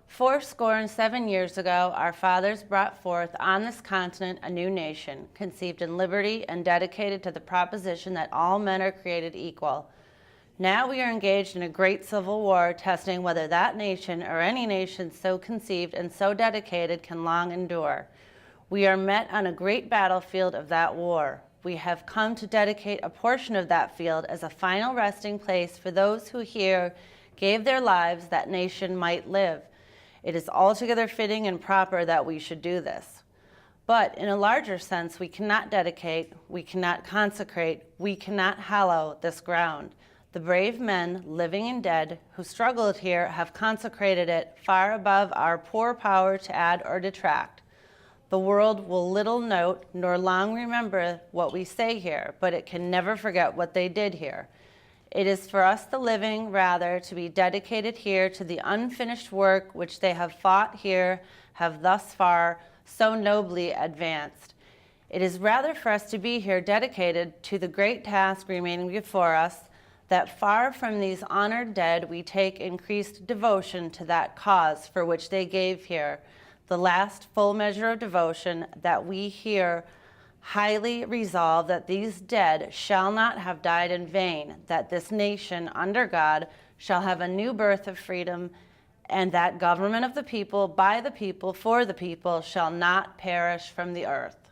"Fourscore and 7 years ago, our fathers brought forth on this continent a new nation, conceived in liberty and dedicated to the proposition that all men are created equal. Now we are engaged in a great civil war, testing whether that nation or any nation so conceived and so dedicated can long endure. We are met on a great battlefield of that war. We have come to dedicate a portion of that field as a final resting place for those who here gave their lives that nation might live. It is altogether fitting and proper that we should do this. But in a larger sense, we cannot dedicate, we cannot consecrate, we cannot hallow this ground. The brave men, living and dead, who struggled here have consecrated it far above our poor power to add or detract. The world will little note nor long remember what we say here, but it can never forget what they did here. It is for us the living, rather, to be dedicated here to the unfinished work which they have fought here, have thus far so nobly advanced. It is rather for us to be here dedicated to the great task remaining before us, that far from these honored dead we take increased devotion to that cause for which they gave here, the last full measure of devotion, that we here highly resolve that these dead shall not have died in vain, that this nation under God shall have a new birth of freedom, and that government of the people, by the people, for the people, shall not perish from the earth."